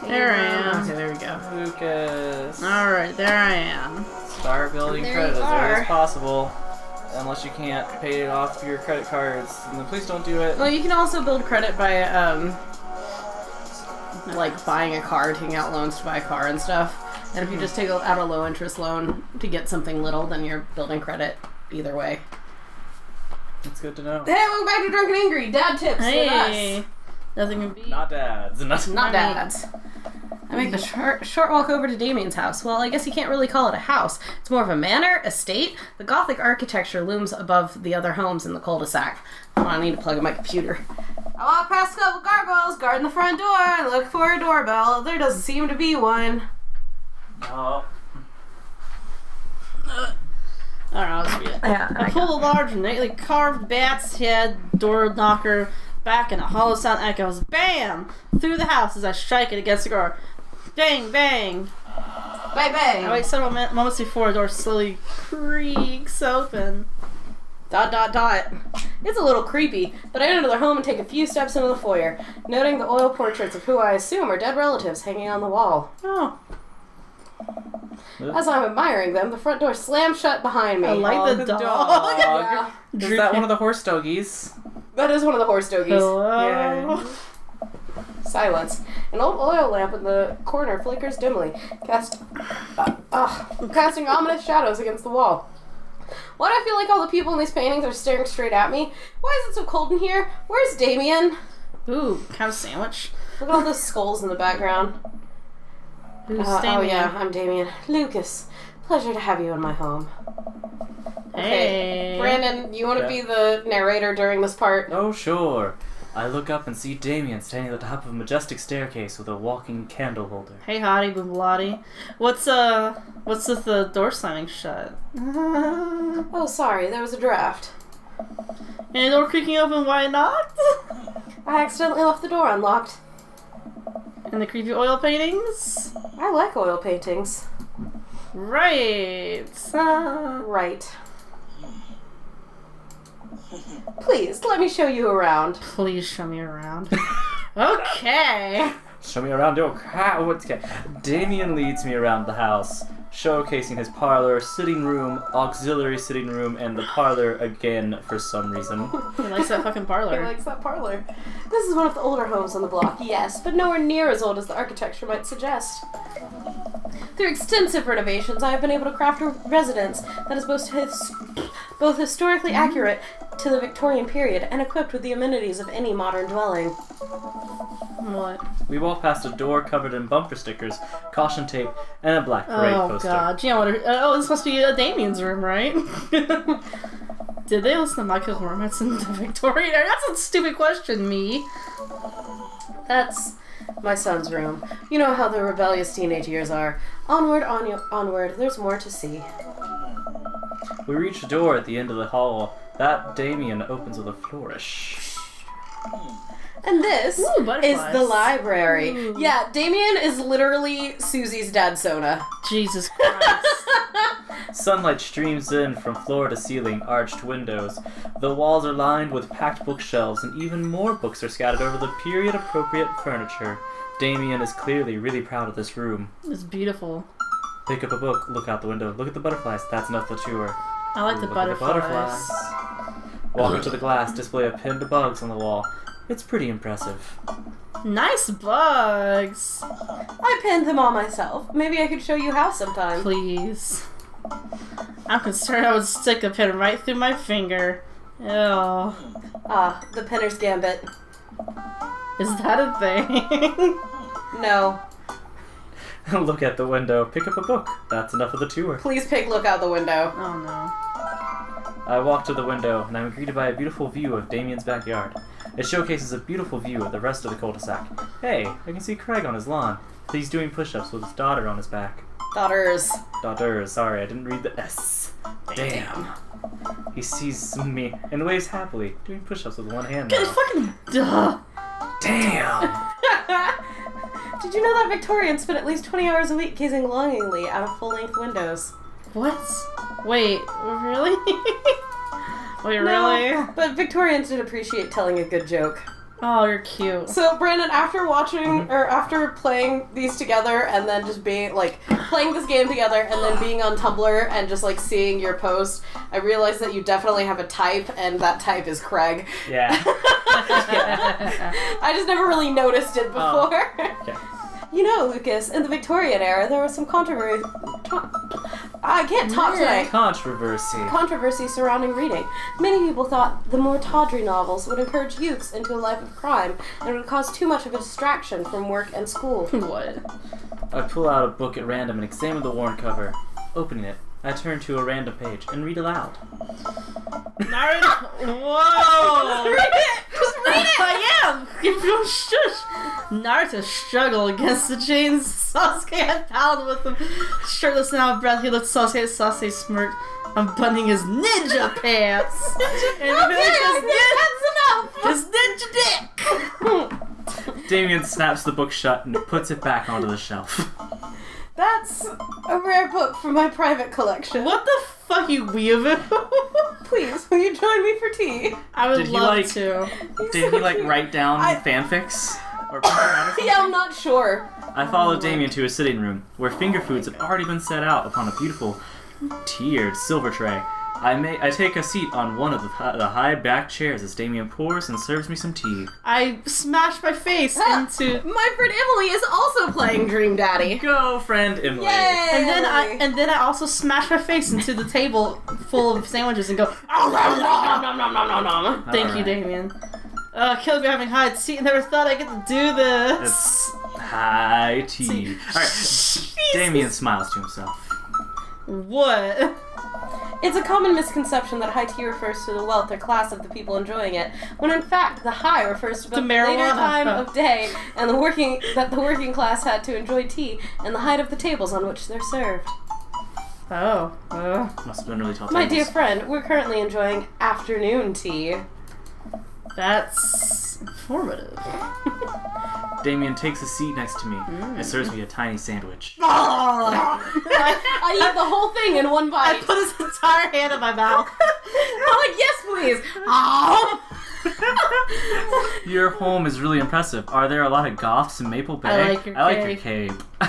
There I am. Okay, there we go. Lucas. Alright, there I am. Start building credit as early as possible. Unless you can't pay it off your credit cards. And then please don't do it. Well, you can also build credit by, like, buying a car, taking out loans to buy a car and stuff. And if you just take out a low-interest loan to get something little, then you're building credit either way. That's good to know. Hey, welcome back to Drunk and Angry. Dad tips with us. Nothing can beat. Not dads. Not dads. I make the short walk over to Damien's house. Well, I guess you can't really call it a house. It's more of a manor, estate. The Gothic architecture looms above the other homes in the cul-de-sac. Oh, I need to plug in my computer. I walk past a couple gargoyles guarding the front door and look for a doorbell. There doesn't seem to be one. Oh. I don't know, I'll just read it. Yeah, I pull a large, neatly carved bat's head door knocker back and a hollow sound echoes. Bam! Through the house as I strike it against the door. Bang, bang! Bang, bang! I wait several moments before the door slowly creaks open. ... It's a little creepy, but I enter their home and take a few steps into the foyer, noting the oil portraits of who I assume are dead relatives hanging on the wall. Oh. As I'm admiring them, the front door slams shut behind me. I like the dog. Yeah. Is that one of the horse doggies? That is one of the horse dogies. Hello? Silence. An old oil lamp in the corner flickers dimly, casting ominous shadows against the wall. Why do I feel like all the people in these paintings are staring straight at me? Why is it so cold in here? Where's Damien? Ooh, have a sandwich. Look at all those skulls in the background. Who's Oh Damien? yeah, I'm Damien. Lucas, pleasure to have you in my home. Okay, Hey. Brandon, you want to be the narrator during this part? Oh, sure. I look up and see Damien standing at the top of a majestic staircase with a walking candle holder. Hey, hottie, booblottie. What's with the door slamming shut? Oh, sorry, there was a draft. And the door creaking open, why not? I accidentally left the door unlocked. And the creepy oil paintings? I like oil paintings. Right. Right. Please, let me show you around. Please show me around. Okay. Show me around your car. Okay. Damien leads me around the house, showcasing his parlor, sitting room, auxiliary sitting room, and the parlor again for some reason. He likes that fucking He parlor. likes that parlor. This is one of the older homes on the block, yes, but nowhere near as old as the architecture might suggest. Through extensive renovations, I have been able to craft a residence that is both historically accurate to the Victorian period and equipped with the amenities of any modern dwelling. What? We walk past a door covered in bumper stickers, caution tape, and a black parade poster. Oh god. Gee, I wonder, this must be Damien's room, right? Did they listen to My Chemical Romance in the Victorian era? That's a stupid question, me. That's my son's room. You know how the rebellious teenage years are. Onward, onward, there's more to see. We reach a door at the end of the hall. That Damien opens with a flourish. And this Ooh, is butterflies. the library. Ooh. Yeah, Damien is literally Susie's dad Sona. Jesus Christ. Sunlight streams in from floor to ceiling, arched windows. The walls are lined with packed bookshelves, and even more books are scattered over the period-appropriate furniture. Damien is clearly really proud of this room. It's beautiful. Pick up a book, look out the window, look at the butterflies. That's enough for the tour. I like the Look at butterflies. Walk up to the glass, display of pinned bugs on the wall. It's pretty impressive. Nice bugs. I pinned them all myself. Maybe I could show you how sometime. Please. I'm concerned I would stick a pin right through my finger. Ew. Ah, the Pinner's Gambit. Is that a thing? No. Look at the window, pick up a book. That's enough of the tour. Please pick look out the window. Oh no. I walk to the window, and I'm greeted by a beautiful view of Damien's backyard. It showcases a beautiful view of the rest of the cul-de-sac. Hey, I can see Craig on his lawn. He's doing push-ups with his daughter on his back. Daughters. Daughters, sorry, I didn't read the S. Damn. He sees me and waves happily, doing push-ups with one hand Get now. fucking duh. Damn! Did you know that Victorians spent at least 20 hours a week gazing longingly out of full-length windows? What? Wait, really? Wait, No, really? but Victorians did appreciate telling a good joke. Oh, you're cute. So, Brandon, after watching, or after playing these together, and then just being, like, playing this game together, and then being on Tumblr, and just, like, seeing your post, I realized that you definitely have a type, and that type is Craig. Yeah. I just never really noticed it before. Okay. You know, Lucas, in the Victorian era, there was some controversy. I can't talk tonight. Controversy surrounding reading. Many people thought the more tawdry novels would encourage youths into a life of crime and would cause too much of a distraction from work and school. What? I pull out a book at random and examine the worn cover. Opening it, I turn to a random page and read aloud. Naruto. Whoa! Just read it! I am! Give you a shush! Naruto struggled against the chains Sasuke had pounded with him. Shirtless and out of breath, he looked at Sasuke. Sasuke smirked, unbuttoning his ninja pants. And his ninja dick! Damien snaps the book shut and puts it back onto the shelf. That's a rare book from my private collection. What the fuck, you weirdo? Please, will you join me for tea? I would Did he, love like- to. Did he, like, write down fanfics? Or Yeah, I'm not sure. I followed Damien to his sitting room, where finger foods had already been set out upon a beautiful, tiered silver tray. I take a seat on one of the high-backed chairs as Damien pours and serves me some tea. I smashed my face into... My friend Emily is also playing Dream Daddy. Go, friend Emily. Yay! And then I also smashed my face into the table full of sandwiches and go... Thank you, Damien. Kill grabbing high tea. Never thought I'd get to do this. It's high tea. Alright, Damien smiles to himself. What? It's a common misconception that high tea refers to the wealth or class of the people enjoying it, when in fact the high refers to both the later marijuana. time of day and the working class had to enjoy tea and the height of the tables on which they're served. Oh. Must have been really tall My tables. dear friend, we're currently enjoying afternoon tea. That's informative. Damien takes a seat next to me and serves me a tiny sandwich. I eat the whole thing in one I bite. put his entire hand in my mouth. I'm like, yes, please. Your home is really impressive. Are there a lot of goths in Maple Bay? I like your cape. Do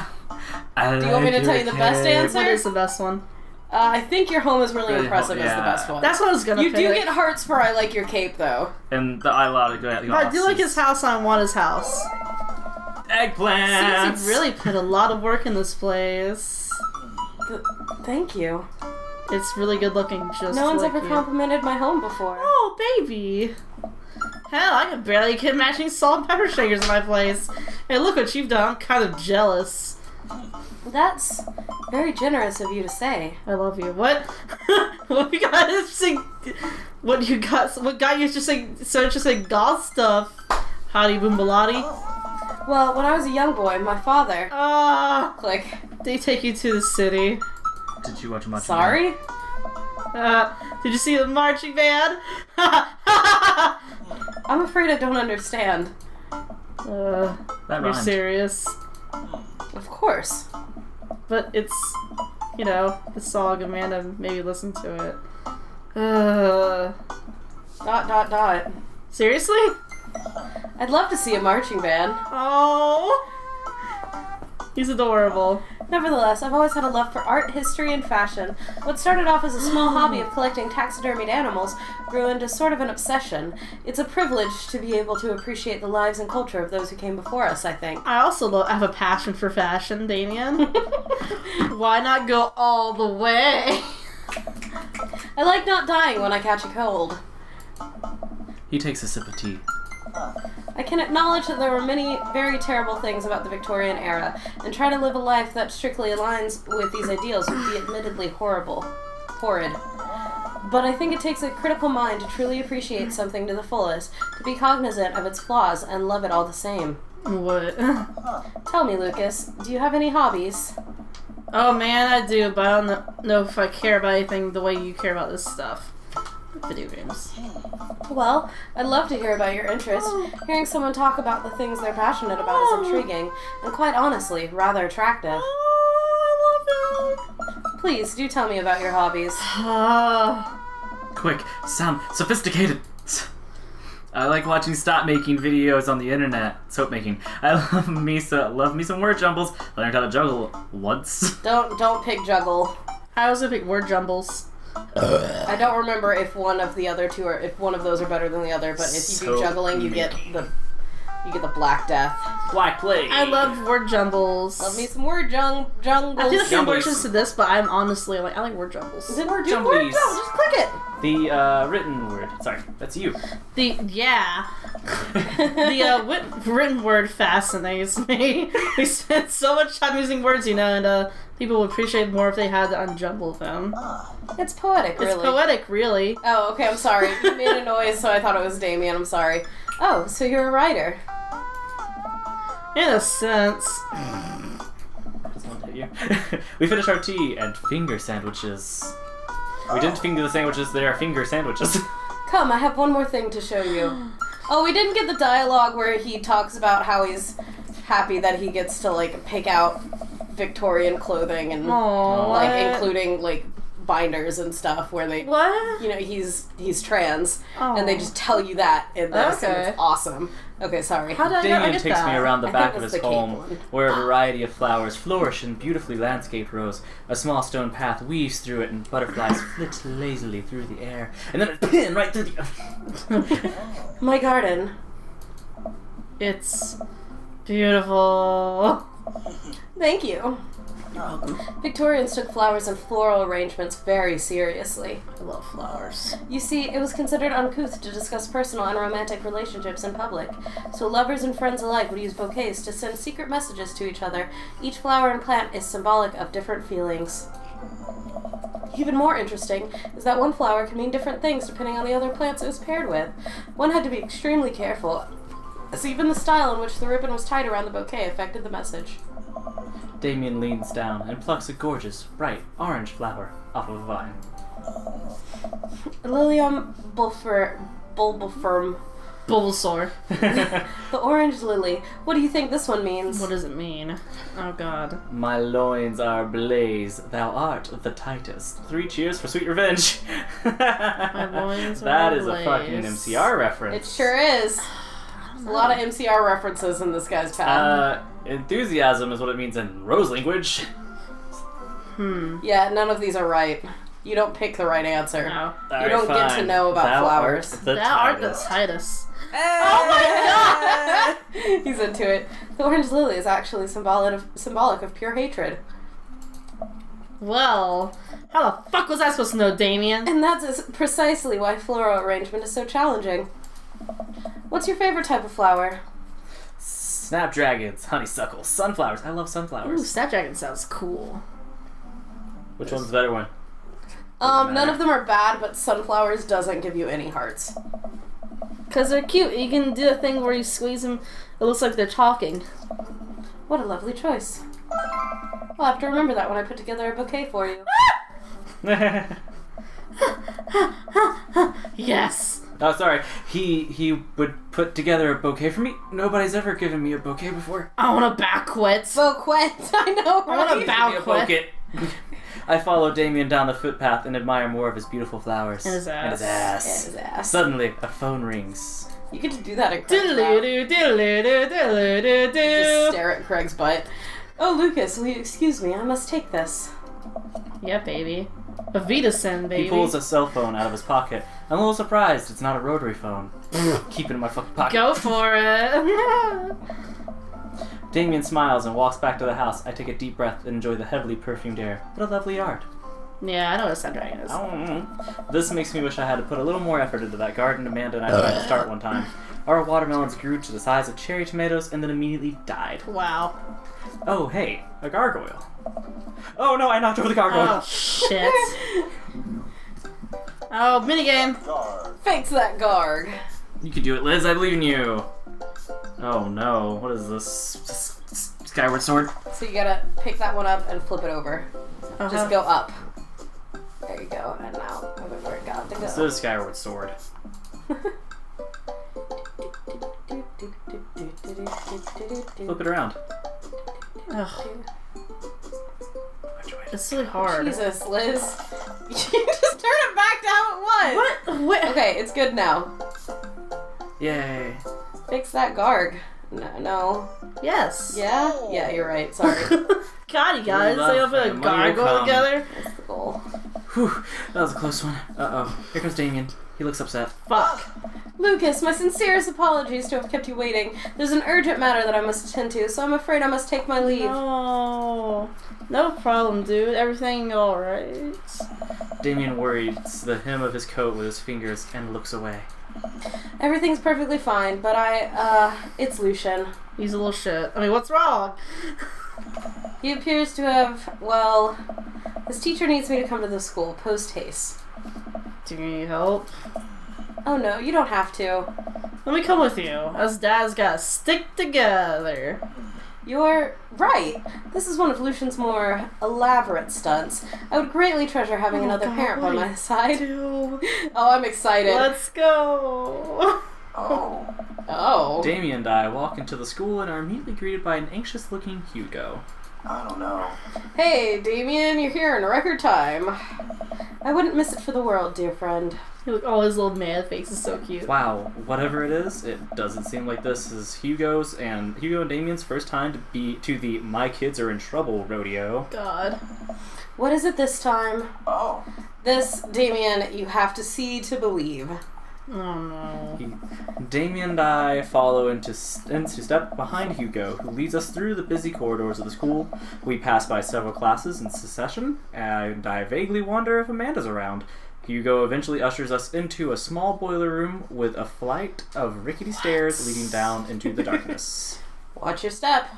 you want me to tell you the best answer? What is the best one? I think your home is really impressive is the yeah. best one. That's what I was gonna You pick. do get hearts for I like your cape, though. And I love it. But I do like his house. I want his house. Eggplants! Seems he really put a lot of work in this place. Thank you. It's really good looking, just No one's like ever you. complimented my home before. Oh, baby. Hell, I could barely get matching salt and pepper shakers in my place. Hey, look what you've done. I'm kind of jealous. That's very generous of you to say. I love you. What? What you got to sing? What you got? What got you to sing? So just like goth stuff. Hottie boombalati. Well, when I was a young boy, my father... Click. They take you to the city. Did you watch much? Sorry? Did you see the marching band? I'm afraid I don't understand. That You're rhymed. serious. Of course. But it's, you know, the song. Amanda maybe listen to it. Seriously? I'd love to see a marching band. Oh, he's adorable. Nevertheless, I've always had a love for art, history, and fashion. What started off as a small hobby of collecting taxidermied animals grew into sort of an obsession. It's a privilege to be able to appreciate the lives and culture of those who came before us, I think. I also have a passion for fashion, Damien. Why not go all the way? I like not dying when I catch a cold. He takes a sip of tea. I can acknowledge that there were many very terrible things about the Victorian era, and try to live a life that strictly aligns with these ideals would be admittedly horrid. But I think it takes a critical mind to truly appreciate something to the fullest, to be cognizant of its flaws and love it all the same. What? Tell me, Lucas, do you have any hobbies? Oh man, I do, but I don't know if I care about anything the way you care about this stuff. Video games. Well, I'd love to hear about your interest. Hearing someone talk about the things they're passionate about is intriguing, and quite honestly, rather attractive. Oh, I love that. Please, do tell me about your hobbies. Quick, sound sophisticated. I like watching stop making videos on the internet. Soap making. I love me some word jumbles. I learned how to juggle once. Don't pick juggle. I was gonna pick word jumbles. I don't remember if one of the other two are if one of those are better than the other, but if you do Soap juggling, you get the Black Death. Black Plague. I love word jumbles. Love me some word jungles. I feel like I'm Jumblies. worse to this, but I'm honestly like I like word jumbles. Then word Jumblies. jumble. Just click it. The written word. Sorry, that's you. The written word fascinates me. We spend so much time using words, and people would appreciate it more if they had to unjumble them. It's poetic, really. It's poetic, really. Oh, okay. I'm sorry. You made a noise, so I thought it was Damien. I'm sorry. Oh, so you're a writer. In a sense. Just wanted to hit you. We finished our tea and finger sandwiches. We didn't finger the sandwiches, they are finger sandwiches. Come, I have one more thing to show you. Oh, we didn't get the dialogue where he talks about how he's happy that he gets to, like, pick out Victorian clothing and, Aww, like, what? including, like, binders and stuff where they... What? You know, he's trans, Aw. and they just tell you that in this, and Okay. it's awesome. Okay, sorry. How did I Damien get takes that? me around the I back think of it's his the cake home, one. where a variety of flowers flourish in beautifully landscaped rows. A small stone path weaves through it, and butterflies flit lazily through the air. And then a pin right through the... My garden. It's beautiful. Thank you. You're welcome. Victorians took flowers and floral arrangements very seriously. I love flowers. You see, it was considered uncouth to discuss personal and romantic relationships in public, so lovers and friends alike would use bouquets to send secret messages to each other. Each flower and plant is symbolic of different feelings. Even more interesting is that one flower can mean different things depending on the other plants it was paired with. One had to be extremely careful, as even the style in which the ribbon was tied around the bouquet affected the message. Damien leans down and plucks a gorgeous, bright, orange flower off of a vine. Lilium bulbifirm. Bulbasaur. The orange lily. What do you think this one means? What does it mean? Oh god. My loins are ablaze, thou art the tightest. 3 cheers for sweet revenge. My loins are That is a fucking ablaze. MCR reference. It sure is. A lot of MCR references in this guy's path. Enthusiasm is what it means in rose language. Yeah, none of these are right. You don't pick the right answer. No. You don't get to know about Thou flowers. Art the That art the tightest. tightest. Oh my god! He's into it. The orange lily is actually symbolic of pure hatred. Well, how the fuck was I supposed to know, Damien? And that's precisely why floral arrangement is so challenging. What's your favorite type of flower? Snapdragons, honeysuckles, sunflowers. I love Ooh, sunflowers. Snapdragon sounds cool. Which one's the better one? None of them are bad, but sunflowers doesn't give you any hearts. Because they're cute. You can do a thing where you squeeze them, it looks like they're talking. What a lovely choice. I'll have to remember that when I put together a bouquet for you. Yes. Oh, sorry. He would put together a bouquet for me. Nobody's ever given me a bouquet before. I want a banquet. Bouquet, I know, I want a right? banquet. I follow Damien down the footpath and admire more of his beautiful flowers. And his ass. Yeah, his ass. Suddenly, a phone rings. You get to do that at Craig's mouth. Diddle-doo, diddle-doo, Just diddle-doo. stare at Craig's butt. Oh, Lucas, will you excuse me? I must take this. Yeah, baby. A Vitasin, baby. He pulls a cell phone out of his pocket. I'm a little surprised it's not a rotary phone. Keep it in my fucking pocket. Go for it. Damien smiles and walks back to the house. I take a deep breath and enjoy the heavily perfumed air. What a lovely art. Yeah, I know what a Snapdragon is. This makes me wish I had to put a little more effort into that garden Amanda and I tried to start one time. Our watermelons grew to the size of cherry tomatoes and then immediately died. Wow. Oh, hey, a gargoyle. Oh no, I knocked over the gargoyle. Oh, shit. Oh, minigame. Fix that garg. You can do it, Liz. I believe in you. Oh no, what is this? Skyward sword? So you gotta pick that one up and flip it over. Just go up. There you go. And now move it where it got to go. This is skyward sword. Flip it around. Ugh, Which way? it's really hard. Jesus, Liz. You just turn it back to how it was. What? What? Okay, it's good now. Yay. Fix that garg. No. Yes. Yeah? Yeah, you're right. Sorry. God, you guys. Love They up in a him. When you gargoyle come. together. That's the goal. Whew, that was a close one. Uh-oh. Here comes Damien. He looks upset. Fuck. Lucas, my sincerest apologies to have kept you waiting. There's an urgent matter that I must attend to, so I'm afraid I must take my leave. No. No problem, dude. Everything alright? Damien worries the hem of his coat with his fingers and looks away. Everything's perfectly fine, but it's Lucian. He's a little shit. I mean, what's wrong? He appears to have, well, his teacher needs me to come to the school, post haste. Do you need help? Oh no, you don't have to. Let me come with you. Us dads gotta stick together. You're right. This is one of Lucian's more elaborate stunts. I would greatly treasure having another parent by my side. Dude. Oh, I'm excited. Let's go. Oh. Damien and I walk into the school and are immediately greeted by an anxious-looking Hugo. I don't know. Hey, Damien, you're here in record time. I wouldn't miss it for the world, dear friend. Look, oh, his little man face is so cute. Wow, whatever it is, it doesn't seem like this is Hugo and Damien's first time to be to the My Kids Are in Trouble rodeo. God. What is it this time? Oh. This, Damien, you have to see to believe. Oh no. Damien and I follow into step behind Hugo, who leads us through the busy corridors of the school. We pass by several classes in succession, and I vaguely wonder if Amanda's around. Hugo eventually ushers us into a small boiler room with a flight of rickety stairs leading down into the darkness. Watch your step.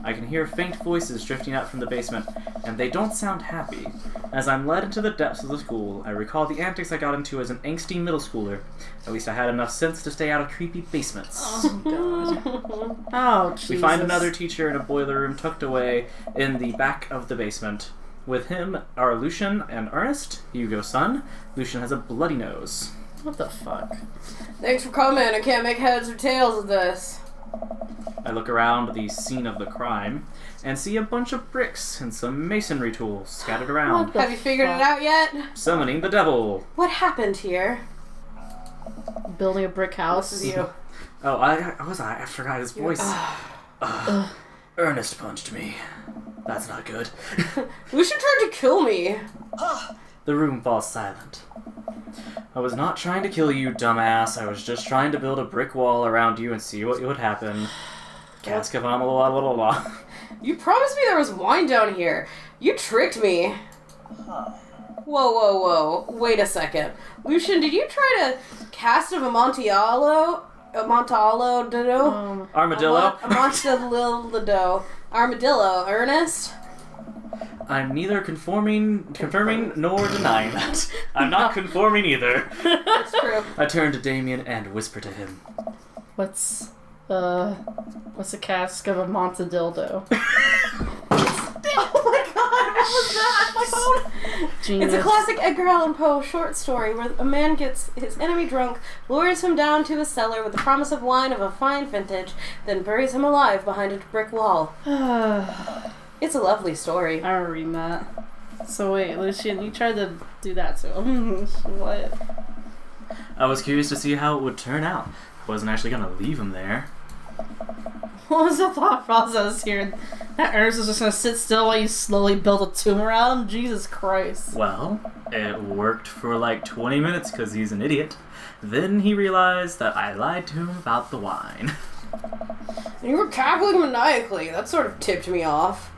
I can hear faint voices drifting out from the basement, and they don't sound happy. As I'm led into the depths of the school, I recall the antics I got into as an angsty middle schooler. At least I had enough sense to stay out of creepy basements. Oh God. Oh Jesus. We find another teacher in a boiler room tucked away in the back of the basement. With him are Lucian and Ernest, Hugo's son. Lucian has a bloody nose. What the fuck? Thanks for coming. I can't make heads or tails of this. I look around the scene of the crime and see a bunch of bricks and some masonry tools scattered around. What the Have you figured fuck? it out yet? Summoning the devil. What happened here? Building a brick house. This is you. Oh, I forgot his voice. Ernest punched me. That's not good. Lucian tried to kill me. The room falls silent. I was not trying to kill you, dumbass. I was just trying to build a brick wall around you and see what would happen. Kaskavamala. You promised me there was wine down here. You tricked me. Whoa. Wait a second. Lucian, did you try to cast of Amontillado? Armadillo? Amontillado. Armadillo. Ernest? I'm neither confirming nor denying that. I'm not conforming either. That's true. I turn to Damien and whisper to him. What's a cask of a Montadildo? Oh my god, what was that? My phone! Genius. It's a classic Edgar Allan Poe short story where a man gets his enemy drunk, lures him down to a cellar with the promise of wine of a fine vintage, then buries him alive behind a brick wall. It's a lovely story. I remember reading that. So wait, Lucian, you tried to do that to him. What? I was curious to see how it would turn out. I wasn't actually gonna leave him there. What was the thought process here? That Ernest was just gonna sit still while you slowly build a tomb around him? Jesus Christ. Well, it worked for like 20 minutes because he's an idiot. Then he realized that I lied to him about the wine. And you were cackling maniacally. That sort of tipped me off.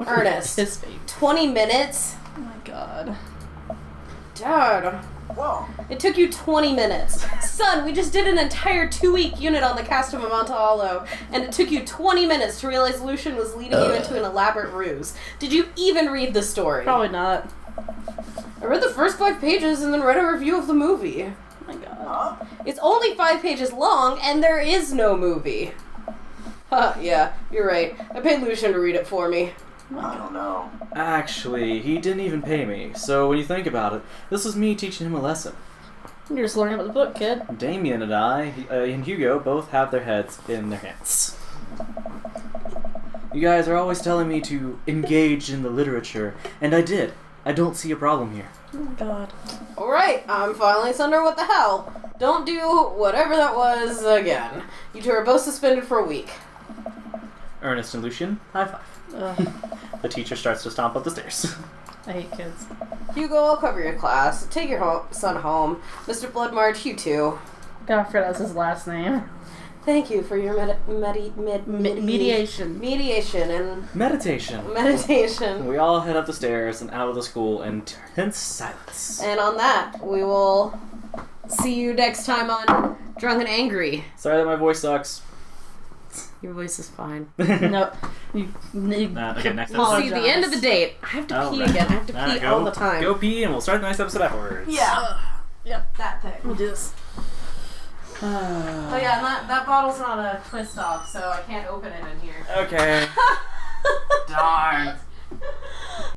Ernest, His baby. 20 minutes? Oh my god. Dad, Whoa. it took you 20 minutes. Son, we just did an entire 2-week unit on the cast of Amontillado, and it took you 20 minutes to realize Lucian was leading you into an elaborate ruse. Did you even read the story? Probably not. I read the first 5 pages and then read a review of the movie. Oh my god. Huh? It's only 5 pages long, and there is no movie. Yeah, you're right. I paid Lucian to read it for me. I don't know. Actually, he didn't even pay me. So when you think about it, this was me teaching him a lesson. You're just learning about the book, kid. Damien and I, and Hugo, both have their heads in their hands. You guys are always telling me to engage in the literature, and I did. I don't see a problem here. Oh my god. Alright, I'm finally under what the hell. Don't do whatever that was again. You two are both suspended for a week. Ernest and Lucian, high five. Ugh, The teacher starts to stomp up the stairs. I hate kids. Hugo, I'll cover your class. Take your son home. Mr. Bloodmarch, you too. Godfrey, that's his last name. Thank you for your Mediation. mediation and Meditation. meditation. We all head up the stairs and out of the school in tense silence. And on that, we will see you next time on Drunk and Angry. Sorry that my voice sucks. Your voice is fine. No. You Okay, next See, the end of the date. I have to pee again. I have to pee all the time. Go pee and we'll start the next episode afterwards. Yeah. Yep. That thing. We'll do this. Oh yeah, and that bottle's not a twist off, so I can't open it in here. Okay. Darn.